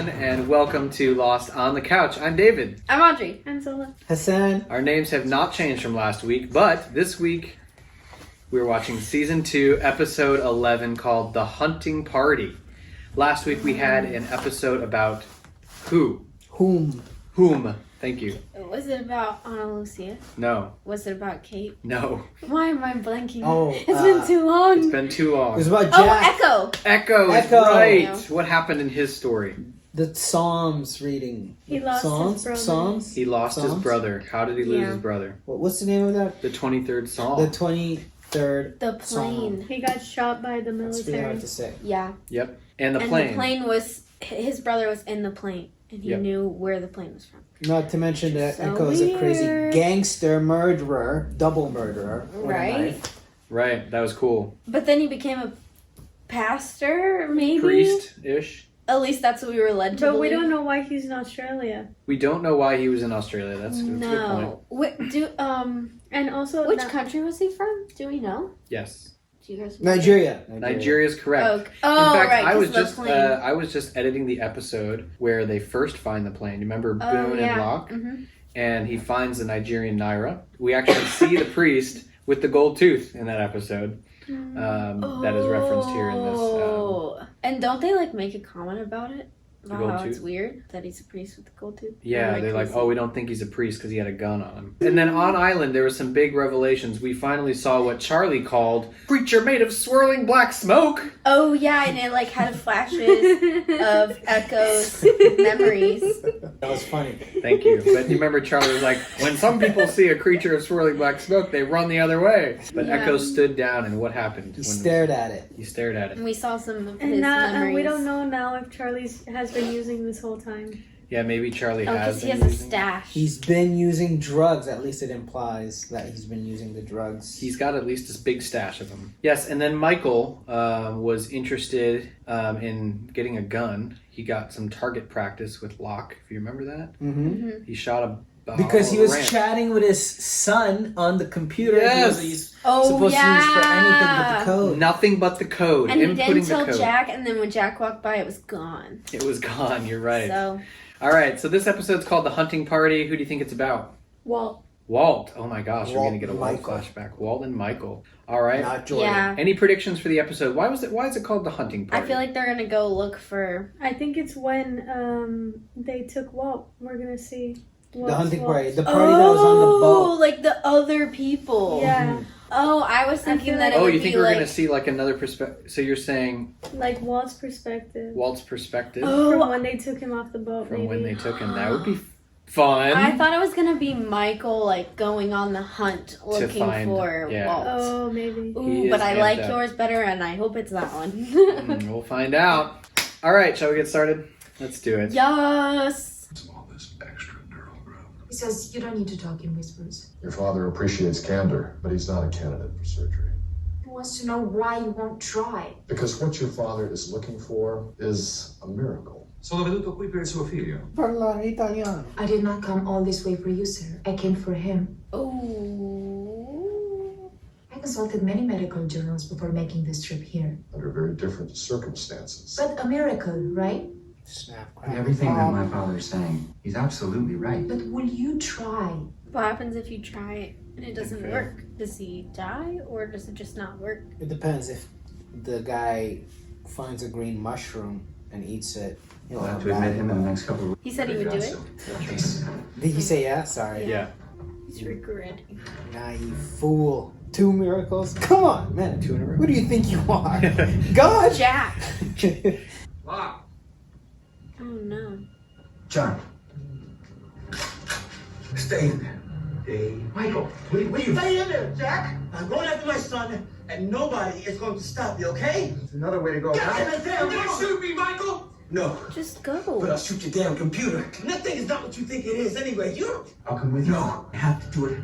everyone, and welcome to Lost on the Couch. I'm David. I'm Audrey. I'm Zola. Hassan. Our names have not changed from last week, but this week we're watching Season 2, Episode 11, called The Hunting Party. Last week we had an episode about who? Whom. Thank you. Was it about Ana Lucia? No. Was it about Kate? No. Why am I blanking? Oh, it's been too long. It's been too long. It was about Oh, Jack. Echo. Echo is right. What happened in his story? The Psalms reading. He lost his brother. Psalms? He lost his Psalms? brother. How did he lose Yeah. his brother? What's the name of that? The 23rd Psalm. The 23rd The plane. Psalm. He got shot by the That's really military. hard to say. Yeah. Yep. And the and plane. the plane was, his brother was in the plane. And he Yep. knew where the plane was from. Not to mention that So Echo is a crazy weird. gangster murderer, double murderer. with a Right? knife. Right. That was cool. But then he became a pastor, maybe? Priest-ish. At least that's what we were led to But we believe. don't know why he's in Australia. We don't know why he was in Australia. That's a good point. No. And also, Which country was he from? Do we know? Yes. Do you guys know? Nigeria. Nigeria is correct. Oh, In fact, right. I was 'cause the just plane. I was just editing the episode where they first find the plane. You remember Boone and Locke? Mhm. And he finds the Nigerian Naira. We actually see the priest with the gold tooth in that episode. That is referenced here in this. And don't they make a comment about it? About gold how it's tooth? weird that he's a priest with the gold tooth? Yeah, they're like, oh, we don't think he's a priest because he had a gun on him. And then on Island, there were some big revelations. We finally saw what Charlie called creature made of swirling black smoke. Oh yeah, and it had flashes of Echo's memories. That was funny. Thank you. But you remember Charlie was like, when some people see a creature of swirling black smoke, they run the other way. But Yeah. Echo stood down, and what happened? He stared at it. He stared at it. And we saw some of and his now, memories. and we don't know now if Charlie's has been using this whole time. Yeah, maybe Charlie Oh, has because he been has a using- stash. He's been using drugs. At least it implies that he's been using the drugs. He's got at least this big stash of them. Yes, and then Michael was interested in getting a gun. He got some target practice with Locke, if you remember that. Mm-hmm. He shot a Because he was ramp. chatting with his son on the computer. Yes. He's Oh, supposed to use for anything but the code. Nothing but the code. And he Inputting didn't the tell code. Jack, and then when Jack walked by, it was gone. It was gone, you're right. So, All right, so this episode's called The Hunting Party. Who do you think it's about? Walt. Walt. Oh my gosh, we're Walt going to get a Walt Michael. flashback. Walt and Michael. All right. Not Jordan. yeah. Any predictions for the episode? Why is it called The Hunting Party? I feel like they're going to go look for... I think it's when they took Walt. We're gonna see The hunting party. The party that was on the boat. like the other people. Yeah, Oh, I was thinking feel that like- it Oh, would you think be we're like... going to see another perspective? So you're saying like Walt's perspective Walt's perspective Oh, from when they took him off the boat. from maybe. when they took him? That would be fun. I thought it was going to be Michael, going on the hunt, looking find- for yeah. Walt. Oh, maybe. He Ooh, is but I amped like up. yours better, and I hope it's that one. We'll find out. All right, shall we get started? Let's do it. Yes! What's all this extra neural growth? He says you don't need to talk in whispers. Your father appreciates candor, but he's not a candidate for surgery. He wants to know why you won't try. Because what your father is looking for is a miracle. Sono venuto qui per il suo figlio. Parlare italiano. I did not come all this way for you, sir. I came for him. Ooh. I consulted many medical journals before making this trip here. Under very different circumstances. But a miracle, right? Snap, And crack, everything that pop. my father's saying, he's absolutely right. But will you try? What happens if you try it and it doesn't Okay. work? Does he die, or does it just not work? It depends if the guy finds a green mushroom and eats it. He'll I'll have come to admit back. him in the next couple of He said he would do it. Did he say yeah? Sorry. Yeah. He's regretting. Naive fool. 2 miracles? Come on, man. 2 in a row. Who do you think you are? God? Jack! Wow. Oh no. John, Stay in there. Hey, Michael, what are you... Stay in there, Jack. I'm going after my son, and nobody is going to stop me, okay? it's another way to go. Get in the damn You're gonna room. shoot me, Michael? No, Just but go. I'll shoot your damn computer. And that thing is not what you think it is anyway. You I'll come with you. No, I have to do it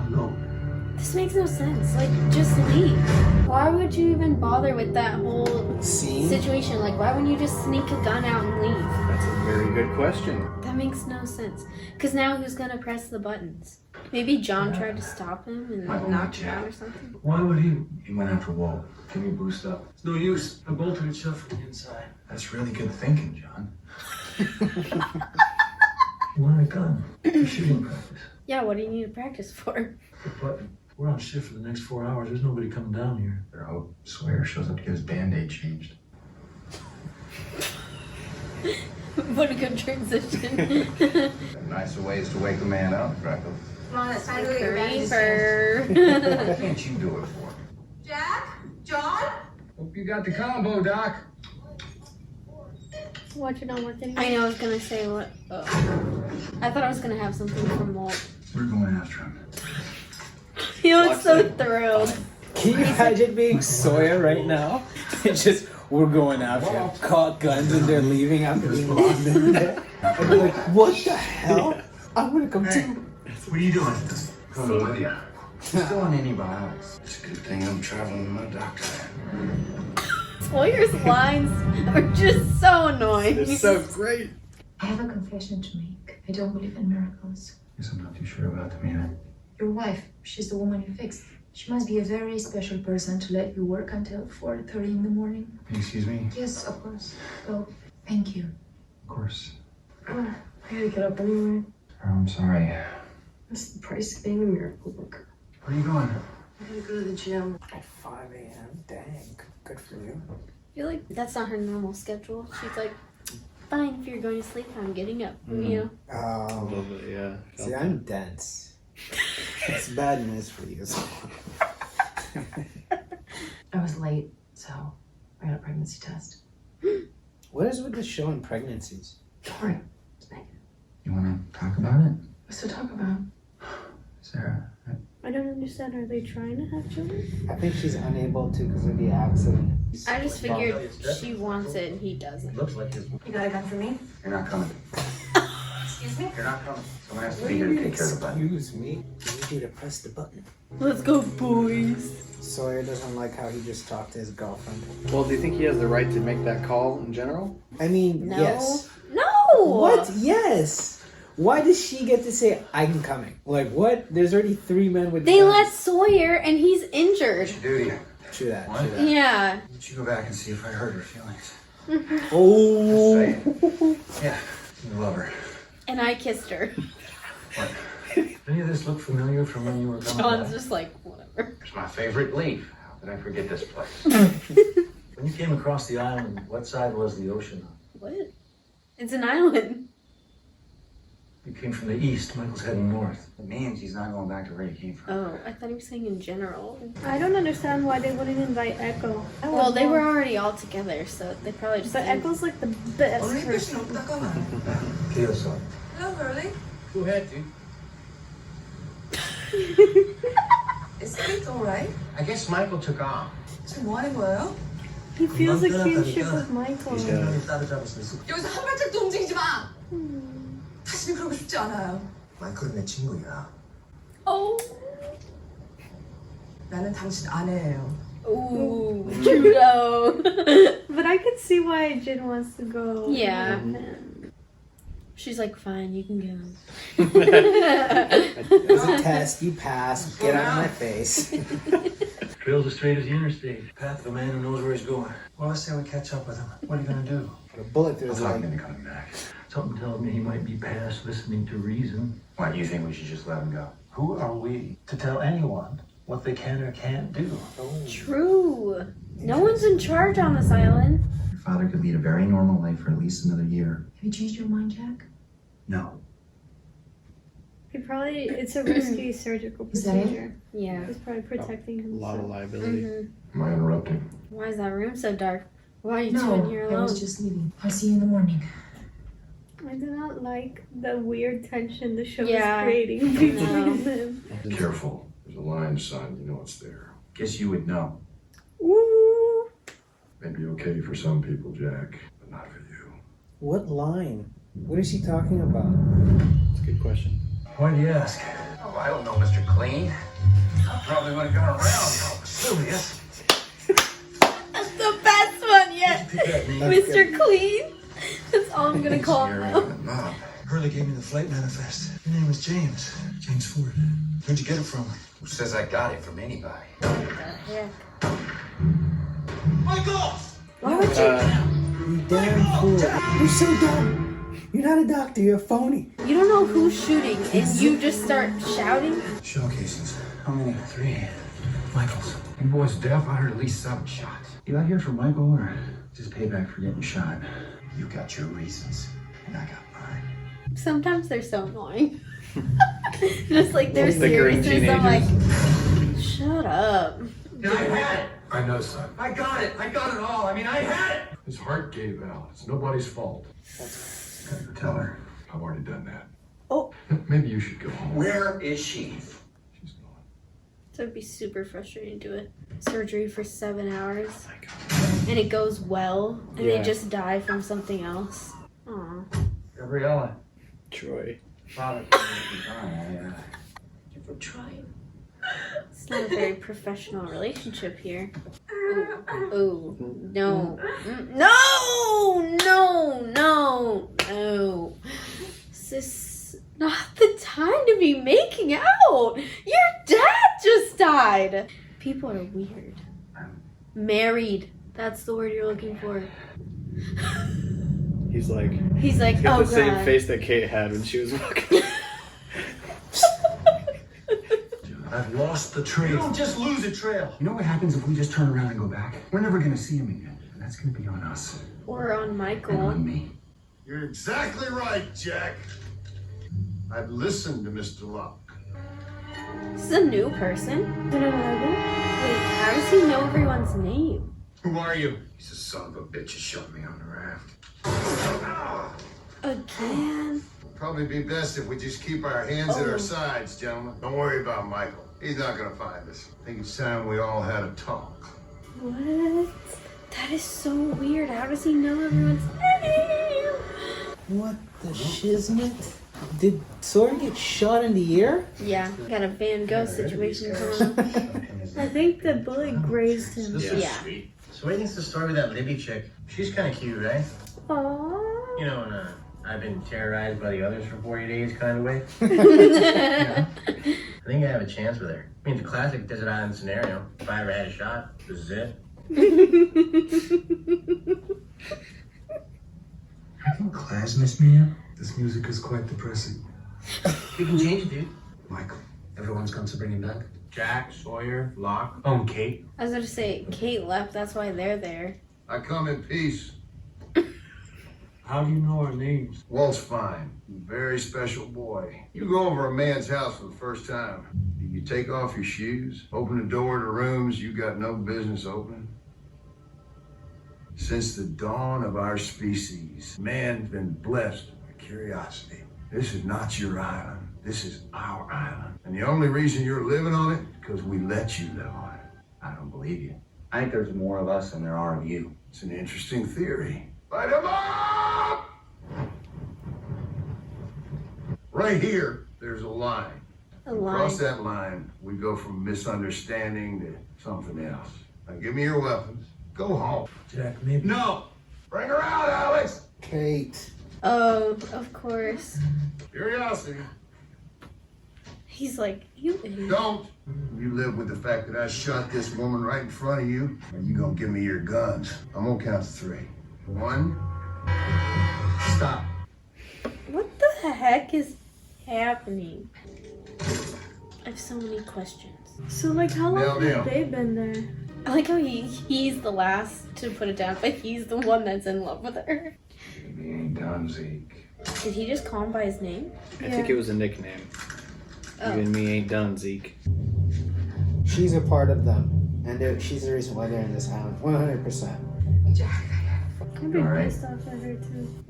alone. This makes no sense. Just leave. Why would you even bother with that whole See? situation? Why wouldn't you just sneak a gun out and leave? That's a very good question. That makes no sense. Because now who's gonna press the buttons? Maybe John tried to stop him and Michael, knocked him Jack. out or something. Why would he? He went after Walt. Give me a boost up. It's no use. I bolted it shut from the inside. That's really good thinking, John. You want a gun? For shooting practice. Yeah, what do you need to practice for? But we're on shift for the next 4 hours. There's nobody coming down here. Better hope Sawyer shows up to get his Band-Aid changed. What a good transition. Nicer ways to wake a man up, Freckles. Come on, it's time to get your bandages changed. Creeper. Why can't you do it for me? Jack? John? Hope you got the combo, Doc. Watch it not work anymore. I know I was gonna say what. Oh. I thought I was gonna have something from Walt. We're going after him. He looks Watch so it. thrilled. Can you imagine being Sawyer right now? It's just, we're going after him. Caught guns and they're leaving after being locked in there. And they're like, what the hell? I'm gonna come too. What are you doing? Coming with you. Still on antibiotics. It's a good thing I'm traveling with my doctor. Sawyer's lines are just so annoying. It's so great. I have a confession to make. I don't believe in miracles. Guess I'm not too sure about the man. Your wife, she's the woman you fixed. She must be a very special person to let you work until 4:30 in the morning. Excuse me? Yes, of course. Go. Thank you. Of course. Oh, I gotta get up anyway. I'm sorry. That's the price of being a miracle worker. Where are you going? I gotta go to the gym. At 5 a.m. Dang. Good for you. I feel like that's not her normal schedule. She's like, fine, if you're going to sleep, I'm getting up. You know? A little bit, yeah. See, I'm dense. It's bad news for you. I was late, so I got a pregnancy test. What is with the show and pregnancies? Don't worry. It's negative. You want to talk about it? What's to talk about? Sarah, I don't understand. Are they trying to have children? I think she's unable to because of the accident. I just figured she wants it and he doesn't. Looks like his. You got a gun for me? you're not coming. Excuse me? You're not coming. Someone has to be here to take care of the button. Excuse me. I need you to press the button. Let's go, boys. Sawyer doesn't like how he just talked to his girlfriend. Well, do you think he has the right to make that call in general? I mean, No. yes. No! What? Yes. Why does she get to say, I'm coming? Like, what? There's already 3 men with They guns. let Sawyer and he's injured. What's your duty? True that. What? True that. Yeah. Why don't you go back and see if I hurt her feelings? Oh. Yeah, you love her. And I kissed her. What? Any of this look familiar from when you were coming John's back? just like, whatever. It's my favorite leaf. How could I forget this place? When you came across the island, what side was the ocean on? What? It's an island. You came from the east. Michael's heading north. It means he's not going back to where he came from. Oh, I thought he was saying in general. I don't understand why they wouldn't invite Echo. I would Well, they were love- already all together, so they probably just. But didn't- Echo's like the best person. Keo son. Hello, Hurley. Go ahead, dude. Is it alright? I guess Michael took off. 지금 뭐 하는 거예요? He feels a kinship with Michael. 여기서 한 발짝도 움직이지 마! 다시는 그러고 싶지 않아요. 마이클은 내 친구야. Oh. 나는 당신 아내예요. Ooh, Trudeau. But I could see why Jin wants to go. Yeah. Man. She's like, fine, you can go. It's a test. You pass. Get out of my face. Trail's as straight as the interstate. Path of a man who knows where he's going. Well, let's say we catch up with him. What are you gonna do? Put a bullet through I'll his talk leg. him into coming back. Something tells me he might be past listening to reason. Why do you think we should just let him go? Who are we to tell anyone what they can or can't do? True. No one's in charge on this island. Your father could lead a very normal life for at least another year. Have you changed your mind, Jack? No. It's a risky surgical Is that it? procedure. Yeah. He's probably protecting A lot of himself. liability. Mm-hmm. Am I interrupting? Why is that room so dark? Why are you No, two in here I alone? was just leaving. I'll see you in the morning. I do not like the weird tension the show Yeah. is creating No. between them. Careful. There's a line, son. You know it's there. Guess you would know. Ooh. Maybe okay for some people, Jack, but not for you. What line? What is he talking about? That's a good question. Why do you ask? Oh, I don't know, Mr. Clean. I probably would have gone around. Sylvia. That's the best one yet. Pick that name. Mr. Clean. That's all I'm gonna call him now. Mom. Hurley gave me the flight manifest. Your name is James. James Ford. Where'd you get it from? Who says I got it from anybody? Yeah. Michael! Why would you? You damn fool. You're so dumb. You're not a doctor, you're a phony. You don't know who's shooting, and you just start shouting? Shell casings. How many? 3. Michael's. You boys deaf? I heard at least 7 shots. You out here for Michael or just payback for getting shot? You got your reasons, and I got mine. Sometimes they're so annoying. Just like their Thicker seriousness, I'm teenagers. like, shut up. I had it. I know, son. I got it. I got it all. I mean, I had it. His heart gave out. It's nobody's fault. Gotta go tell her. I've already done that. Oh. Maybe you should go home. Where is she? She's gone. So it'd be super frustrating to do it. Surgery for 7 hours. Oh my God. And it goes well, and Yeah. they just die from something else. Aw. Gabriella. Troy. Father. Never trying. It's not a very professional relationship here. Oh, no. No! No! No! No. This is not the time to be making out! Your dad just died! People are weird. Married. That's the word you're looking for. He's like, He's like, he's got oh the same God. face that Kate had when she was walking. I've lost the trail. You don't just lose a trail. You know what happens if we just turn around and go back? We're never gonna see him again. And that's gonna be on us. Or on And Michael. on me. You're exactly right, Jack. I've listened to Mr. Locke. This is a new person. Wait, how does he know everyone's name? Who are you? He's a son of a bitch who shoved me on the raft. Again? Probably be best if we just keep our hands at our sides, gentlemen. Don't worry about Michael. He's not gonna find us. I think it's time we all had a talk. What? That is so weird. How does he know everyone's name? What the shiznit? Did Sawyer get shot in the ear? Yeah, got a Van Gogh situation going on. I think the bullet grazed him. Yeah. So what do you think's the story with that Libby chick? She's kind of cute, right? Aww. You know, and I've been terrorized by the others for 40 days kind of way. Yeah. I think I have a chance with her. I mean, it's a classic desert island scenario. If I ever had a shot, this is it. Haven't class missed me yet? This music is quite depressing. You can change it, dude. Michael, everyone's going to bring him back. Jack, Sawyer, Locke, and Kate. I was gonna say, Kate left, that's why they're there. I come in peace. How do you know our names? Walt's fine. Very special boy. You go over a man's house for the first time. Do you take off your shoes? Open the door to rooms you got no business opening? Since the dawn of our species, man's been blessed with curiosity. This is not your island. This is our island. And the only reason you're living on it is because we let you live on it. I don't believe you. I think there's more of us than there are of you. It's an interesting theory. Light 'em up! Right here, there's a line. A line. Across that line, we go from misunderstanding to something else. Now give me your weapons. Go home. Jack, maybe. No! Bring her out, Alex! Kate. Oh, of course. Curiosity. He's like, you idiot. Don't! You live with the fact that I shot this woman right in front of you, and you gonna give me your guns. I'm gonna count to 3. 1. Stop. What the heck is happening? I have so many questions. So, like, how long Nail. have they been there? I like how he's the last to put it down, but he's the one that's in love with her. He ain't done, Zeke. Did he just call him by his name? I think it was a nickname. Oh. You and me ain't done, Zeke. She's a part of them. And she's the reason why they're in this island. 100%. Jack. I'd be All right. pissed off at her, too.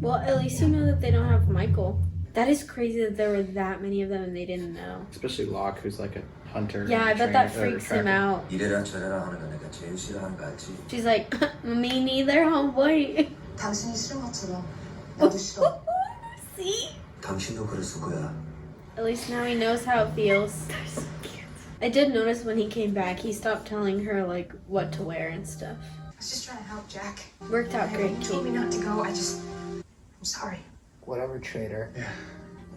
Well, at least you know that they don't have Michael. That is crazy that there were that many of them and they didn't know. Especially Locke, who's like a hunter. Yeah, I and bet that trainer- freaks him tracker. out. 이래라 저래라 하는 거 내가 제일 싫어하는 거 알지? She's like, me neither, homeboy. 당신이 싫은 것처럼 나도 싫어. See? 당신도 그랬을 거야. At least now he knows how it feels. They're so cute. I did notice when he came back, he stopped telling her, like, what to wear and stuff. I was just trying to help Jack. Worked out great, You told me Kate. not to go. I'm sorry. Whatever, traitor.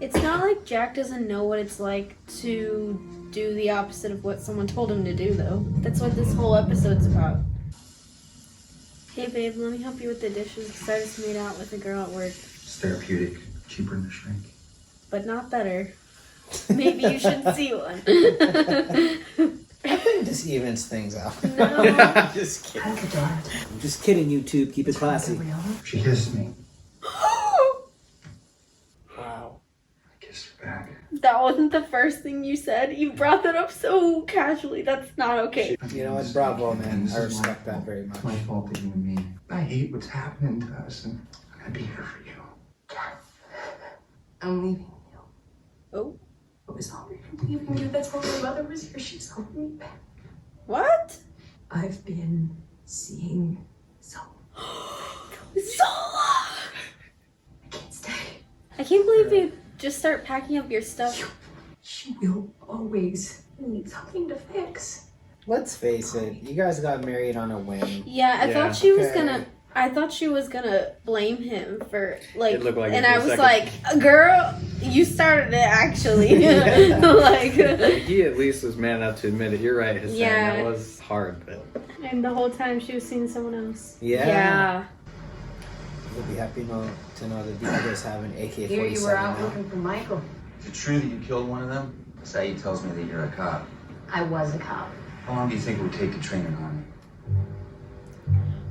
It's not like Jack doesn't know what it's like to do the opposite of what someone told him to do, though. That's what this whole episode's about. Hey, babe, let me help you with the dishes because I just made out with a girl at work. It's therapeutic, cheaper than a shrink. But not better. Maybe you should see one. I think this evens things out. No. I'm just kidding. I'm just kidding, YouTube. Keep it classy. She kissed me. Wow. I kissed her back. That wasn't the first thing you said. You brought that up so casually. That's not okay. You know what? Bravo, man. I respect that very much. It's my fault that you and me. I hate what's happening to us, and I'm gonna be here for you. I'm leaving you. Oh. I was already leaving you. That's why my mother was here. She's holding me back. What? I've been seeing Zola. Zola! I can't stay. I can't believe you just start packing up your stuff. She will always need something to fix. Let's face it. You guys got married on a whim. Yeah, I thought she was gonna. I thought she was gonna blame him for like, It looked like and it I for a was second. like, "Girl, you started it actually." Like, He at least was man enough to admit it. You're right, Hassan. Yeah. That was hard, but And the whole time she was seeing someone else. yeah. You'll be happy to know that the others have an AK-47 Here you were out now. looking for Michael. Is it true that you killed one of them? Saeed tells me that you're a cop. I was a cop. How long do you think it would take to train an army?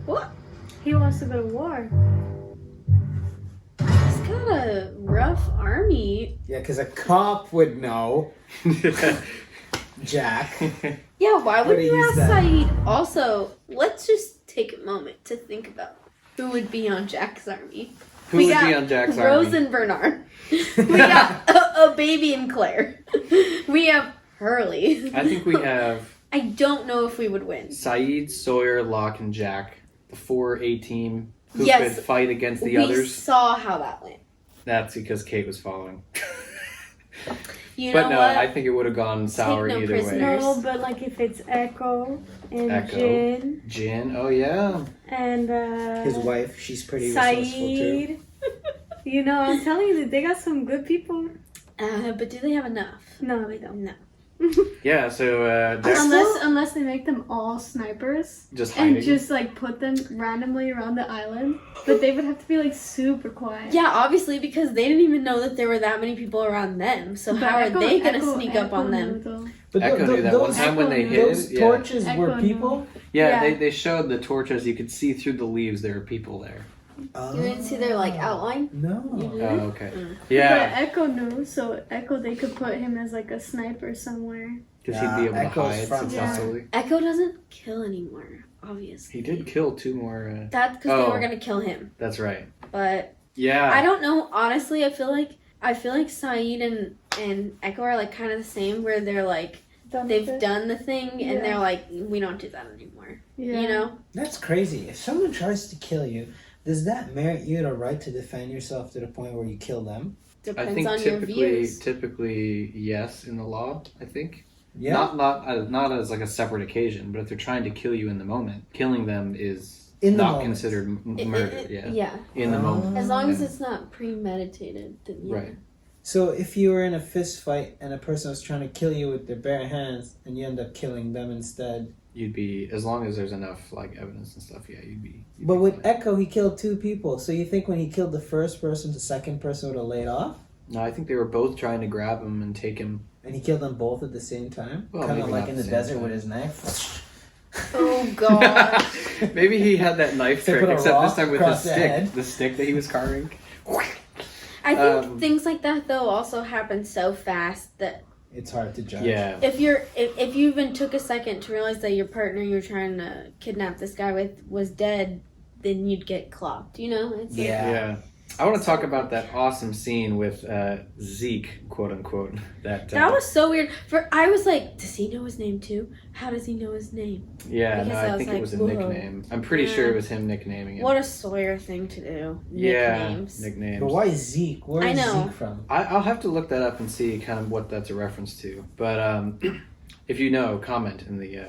What? He wants to go to war. He's got a rough army. Yeah, because a cop would know. Jack. Yeah, why What would do you you ask say? Saeed? Also, let's just take a moment to think about who would be on Jack's army. Who we would got be on Jack's Rose army? and Bernard. We got a baby and Claire. We have Hurley. I think we have I don't know if we would win. Saeed, Sawyer, Locke, and Jack, the 4A team who Yes. could fight against the we others. saw how that went. That's because Kate was following. You But know no, what? I think it would have gone sour no either prisoners. way. No, but like if it's Echo and Echo. Jin Jin, oh yeah. and His wife, she's pretty resourceful too. Saeed. You know, I'm telling you that they got some good people. But do they have enough? No, they don't. No. Yeah, so Jack Unless they make them all snipers just hiding. and just like put them randomly around the island, but they would have to be like super quiet. Yeah, obviously, because they didn't even know that there were that many people around them. So But how are Echo- they gonna Echo- sneak up on Echo them? knew, though. But Echo knew that one those- time when they hid. Those Yeah, torches Echo were knew. people? yeah, Yeah. They showed the torches. You could see through the leaves there were people there. You didn't see their like outline? No. Oh, okay. Mm. Yeah, But Echo knew, so Echo they could put him as like a sniper somewhere. because he'd be able to Echo's hide from- successfully. Echo doesn't kill anymore, obviously. He did kill 2 more. That's because Oh. they were gonna kill him. That's right. But Yeah. I don't know. Honestly, I feel like Saeed and Echo are like kind of the same, where they're like they've done the thing and Yeah. they're like, we don't do that anymore. Yeah. You know? That's crazy. If someone tries to kill you, does that merit you the right to defend yourself to the point where you kill them? I Depends think on your views. typically yes in the law. I think Yeah. not as like a separate occasion, but if they're trying to kill you in the moment, killing them is In the not moment. considered murder. Yeah. Yeah. In the moment. As long as Yeah. it's not premeditated, then yeah. Right. So if you were in a fist fight and a person was trying to kill you with their bare hands and you end up killing them instead. You'd be, as long as there's enough like evidence and stuff. Yeah, you'd be. But with Echo, he killed 2 people. So you think when he killed the first person, the second person would have laid off? No, I think they were both trying to grab him and take him. And he killed them both at the same time? Well, kind of maybe like not in the the same desert time. with his knife. Oh god. Maybe he had that knife They trick, put a except this rock time with the across the stick. head. The stick that he was carving. I think Um, things like that though also happen so fast that It's hard to judge. Yeah. if you even took a second to realize that your partner you were trying to kidnap this guy with was dead, then you'd get clocked. You know? It's like, Yeah. I want to talk about that awesome scene with Zeke, quote unquote. That was so weird. I was like, does he know his name too? How does he know his name? Yeah, Because no, I I was think like, it was a whoa. nickname. I'm pretty sure it was him nicknaming him. What a Sawyer thing to do. Yeah, Nicknames. nicknames. But why Zeke? Where I is know. Zeke from? I'll have to look that up and see kind of what that's a reference to. But if you know, comment in the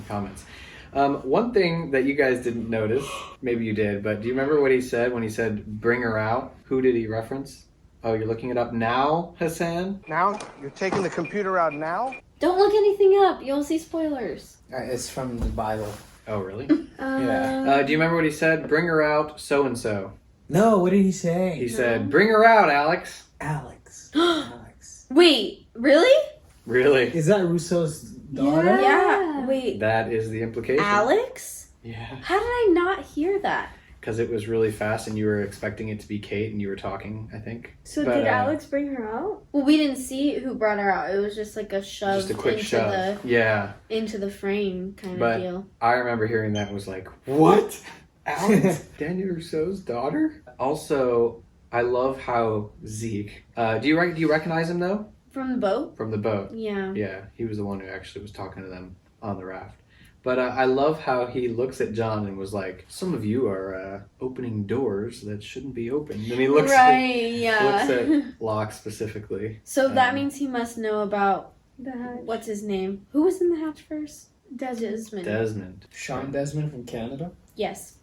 comments. One thing that you guys didn't notice, maybe you did, but do you remember what he said when he said, bring her out? Who did he reference? Oh, you're looking it up now, Hassan? Now? You're taking the computer out now? Don't look anything up. You'll see spoilers. It's from the Bible. Oh, really? Yeah. Do you remember what he said? Bring her out, so-and-so. No, what did he say? He said, "Bring her out, Alex." Alex. Wait, really? Really? Is that Russo's daughter? Yeah. Wait. That is the implication. Alex? Yeah. How did I not hear that? Because it was really fast and you were expecting it to be Kate and you were talking, I think. So But, did Alex bring her out? Well, we didn't see who brought her out. It was just like a shove Just a quick into shove. the into the frame kind But of deal. I remember hearing that and was like, what? Alex? Daniel Rousseau's daughter? Also, I love how Zeke... do you recognize him, though? From the boat? From the boat. Yeah. Yeah, he was the one who actually was talking to them on the raft. But I love how he looks at John and was like, some of you are opening doors that shouldn't be opened. And he looks, looks at Locke specifically. So that means he must know about the hatch. What's his name? Who was in the hatch first? Desmond. Desmond. Sean Desmond from Canada? Yes.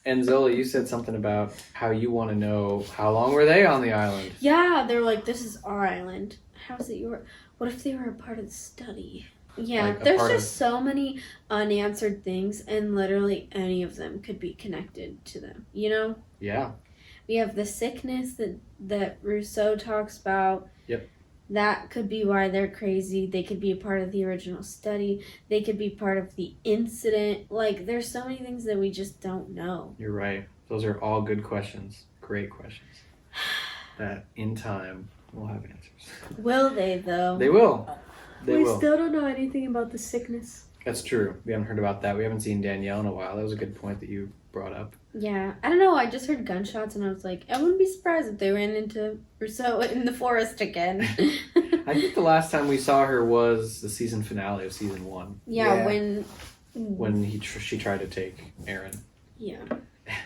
And Zola, you said something about how you want to know how long were they on the island? Yeah, they're like, this is our island. How's it your... What if they were a part of the study? Yeah, Like there's just so many unanswered things, and literally any of them could be connected to them, you know? Yeah. We have the sickness that Rousseau talks about. Yep. That could be why they're crazy. They could be a part of the original study. They could be part of the incident. Like, there's so many things that we just don't know. You're right. Those are all good questions. Great questions. That in time we'll have answers. Will they, though? They will. They we will. still don't know anything about the sickness. That's true. We haven't heard about that. We haven't seen Danielle in a while. That was a good point that you brought up. Yeah. I don't know. I just heard gunshots and I was like, I wouldn't be surprised if they ran into Rousseau in the forest again. I think the last time we saw her was the season finale of season 1. Yeah, when she tried to take Aaron. Yeah.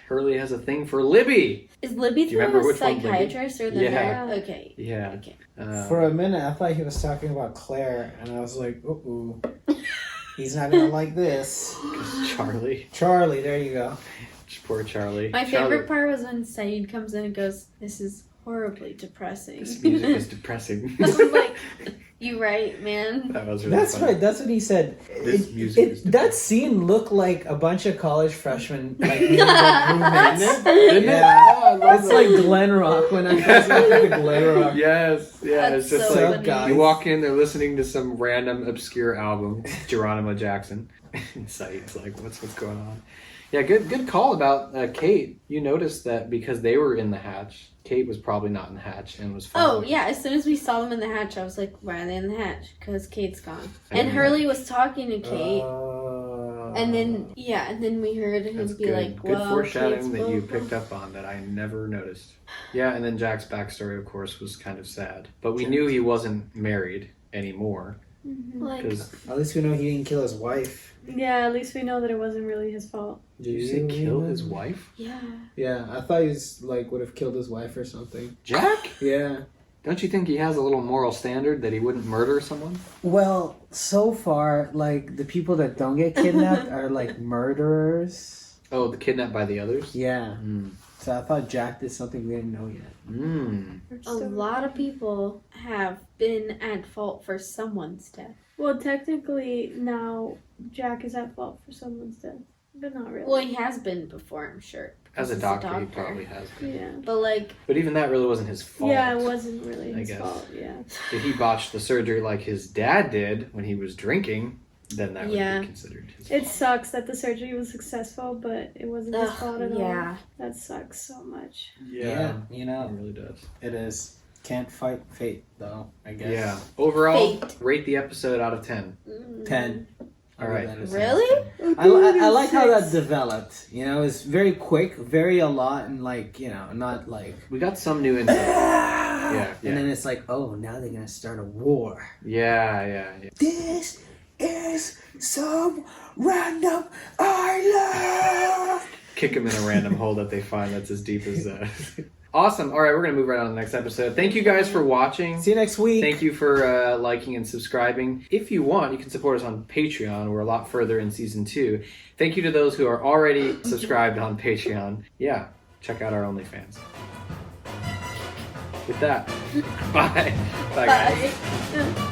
Hurley has a thing for Libby. Is Libby Do you remember the which one, Libby? psychiatrist or the Yeah. nurse? Okay. Yeah. Okay. For a minute, I thought he was talking about Claire, and I was like, uh-oh. He's not going to like this. Charlie. Charlie, there you go. Poor Charlie. My favorite part was when Saeed comes in and goes, this is horribly depressing. This music is depressing. I was like, you right, man. That was really That's funny. right. That's what he said. This music is that scene looked like a bunch of college freshmen like roommates. Didn't it? Yeah, it's like Glen Rock when I was looking at Glen Rock. Yes, yeah. That's it's just so like funny. you walk in, they're listening to some random obscure album, Geronimo Jackson. And Saeed's like, what's going on? Yeah, good call about Kate. You noticed that because they were in the hatch, Kate was probably not in the hatch and was Oh, following. yeah. As soon as we saw them in the hatch, I was like, why are they in the hatch? Because Kate's gone. I And know. Hurley was talking to Kate. And then we heard him That's be good. like, Good well, foreshadowing Kate's that you both- picked up on that I never noticed. Yeah, and then Jack's backstory, of course, was kind of sad. But we knew he wasn't married anymore. Like, At least we know he didn't kill his wife. Yeah, at least we know that it wasn't really his fault. Did you say kill his wife? yeah. Yeah, I thought he was like would have killed his wife or something. Jack? Yeah. Don't you think he has a little moral standard that he wouldn't murder someone? Well, so far, like the people that don't get kidnapped are like murderers. Oh, the kidnapped by the others? Yeah. Mm. So I thought Jack did something we didn't know yet. Mm. A lot of people have been at fault for someone's death. Well, technically, now Jack is at fault for someone's death. But not really. Well, he has been before, I'm sure. As a He's doctor, he probably has been. Yeah. But like, But even that really wasn't his fault. Yeah, it wasn't really I his guess. fault. Yeah. If he botched the surgery like his dad did when he was drinking, then that would be considered his It sucks that the surgery was successful, but it wasn't his Ugh, fault at all. yeah. That sucks so much. Yeah, you know, It really does. it is. Can't fight fate, though, I guess. Yeah. Overall, Fate. rate the episode out of 10. 10. All right. Really? I like how that developed. You know, it's very quick, very a lot, and like, you know, not like. We got some new insight. Yeah. And then it's like, oh, now they're going to start a war. Yeah. This is some random island. Kick him in a random hole that they find that's as deep as Awesome. All right, we're going to move right on to the next episode. Thank you guys for watching. See you next week. Thank you for liking and subscribing. If you want, you can support us on Patreon. We're a lot further in Season 2. Thank you to those who are already subscribed on Patreon. Yeah, check out our OnlyFans. With that, bye. Bye, guys. Bye.